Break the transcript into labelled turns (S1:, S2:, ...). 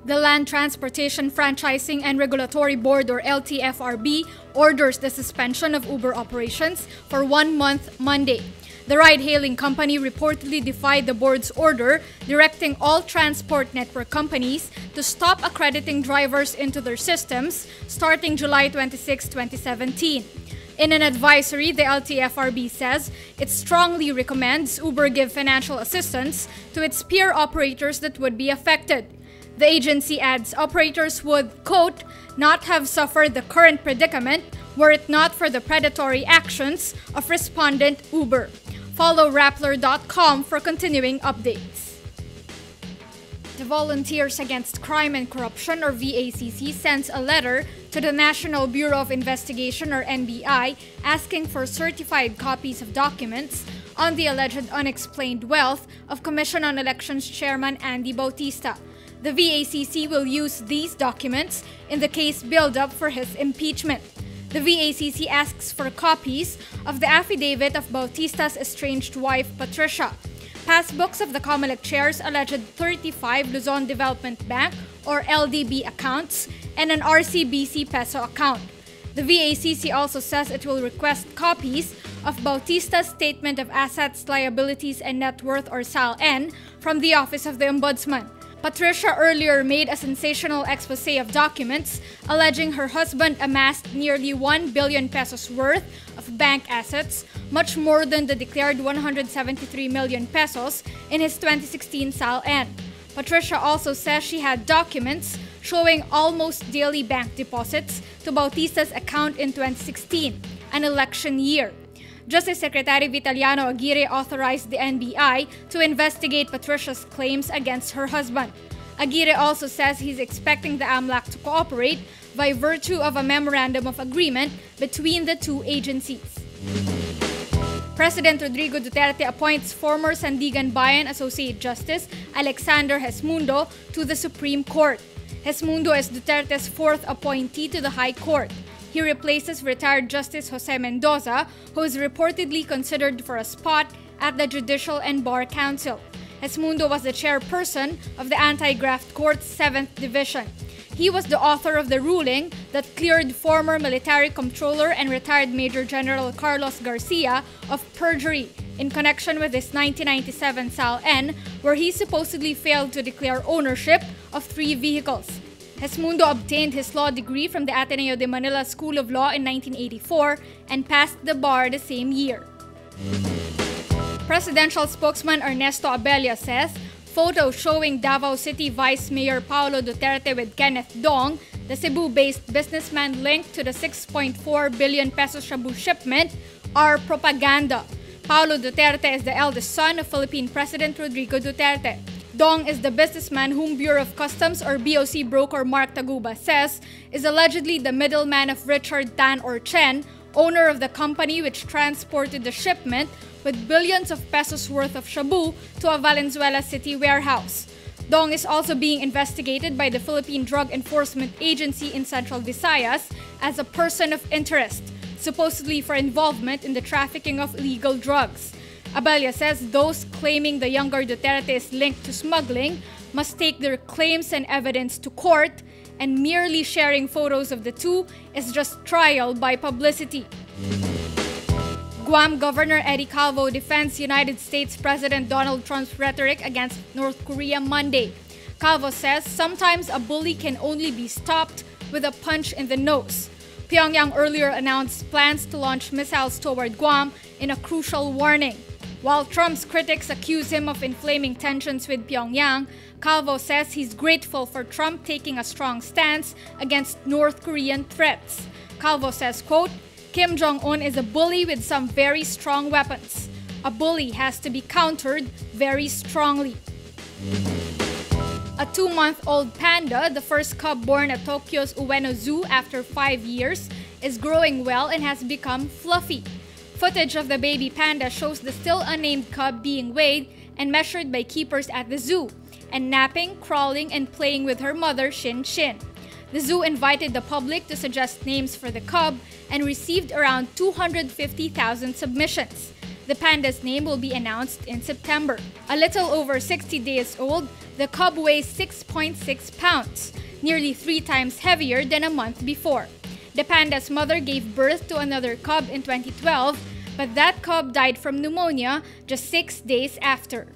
S1: The Land Transportation Franchising and Regulatory Board, or LTFRB, orders the suspension of Uber operations for 1 month Monday. The ride-hailing company reportedly defied the board's order, directing all transport network companies to stop accrediting drivers into their systems starting July 26, 2017. In an advisory, the LTFRB says it strongly recommends Uber give financial assistance to its peer operators that would be affected. The agency adds operators would, quote, not have suffered the current predicament were it not for the predatory actions of respondent Uber. Follow Rappler.com for continuing updates. The Volunteers Against Crime and Corruption, or VACC, sends a letter to the National Bureau of Investigation, or NBI, asking for certified copies of documents on the alleged unexplained wealth of Commission on Elections Chairman Andy Bautista. The VACC will use these documents in the case build-up for his impeachment. The VACC asks for copies of the affidavit of Bautista's estranged wife, Patricia, passbooks of the COMELEC chair's alleged 35 Luzon Development Bank, or LDB accounts, and an RCBC peso account. The VACC also says it will request copies of Bautista's Statement of Assets, Liabilities, and Net Worth, or SALN, from the Office of the Ombudsman. Patricia earlier made a sensational expose of documents alleging her husband amassed nearly 1 billion pesos worth of bank assets, much more than the declared 173 million pesos in his 2016 SALN. Patricia also says she had documents showing almost daily bank deposits to Bautista's account in 2016, an election year. Justice Secretary Vitaliano Aguirre authorized the NBI to investigate Patricia's claims against her husband. Aguirre also says he's expecting the AMLAC to cooperate by virtue of a memorandum of agreement between the two agencies. President Rodrigo Duterte appoints former Sandigan Bayan Associate Justice Alexander Gesmundo to the Supreme Court. Gesmundo is Duterte's fourth appointee to the High Court. He replaces retired Justice Jose Mendoza, who is reportedly considered for a spot at the Judicial and Bar Council. Gesmundo was the chairperson of the Anti-Graft Court's 7th Division. He was the author of the ruling that cleared former military comptroller and retired Major General Carlos Garcia of perjury in connection with his 1997 SALN, where he supposedly failed to declare ownership of 3 vehicles. Gesmundo obtained his law degree from the Ateneo de Manila School of Law in 1984 and passed the bar the same year. Presidential spokesman Ernesto Abella says photos showing Davao City Vice Mayor Paulo Duterte with Kenneth Dong, the Cebu-based businessman linked to the 6.4 billion peso shabu shipment, are propaganda. Paulo Duterte is the eldest son of Philippine President Rodrigo Duterte. Dong is the businessman whom Bureau of Customs, or BOC broker Mark Taguba says is allegedly the middleman of Richard Tan or Chen, owner of the company which transported the shipment with billions of pesos worth of shabu to a Valenzuela City warehouse. Dong is also being investigated by the Philippine Drug Enforcement Agency in Central Visayas as a person of interest, supposedly for involvement in the trafficking of illegal drugs. Abella says those claiming the younger Duterte is linked to smuggling must take their claims and evidence to court, and merely sharing photos of the two is just trial by publicity. Guam Governor Eddie Calvo defends United States President Donald Trump's rhetoric against North Korea Monday. Calvo says sometimes a bully can only be stopped with a punch in the nose. Pyongyang earlier announced plans to launch missiles toward Guam in a crucial warning. While Trump's critics accuse him of inflaming tensions with Pyongyang, Calvo says he's grateful for Trump taking a strong stance against North Korean threats. Calvo says, quote, Kim Jong-un is a bully with some very strong weapons. A bully has to be countered very strongly. A 2-month-old panda, the first cub born at Tokyo's Ueno Zoo after 5 years, is growing well and has become fluffy. Footage of the baby panda shows the still unnamed cub being weighed and measured by keepers at the zoo, and napping, crawling, and playing with her mother, Shin Shin. The zoo invited the public to suggest names for the cub and received around 250,000 submissions. The panda's name will be announced in September. A little over 60 days old, the cub weighs 6.6 pounds, nearly 3 times heavier than a month before. The panda's mother gave birth to another cub in 2012, but that cub died from pneumonia just 6 days after.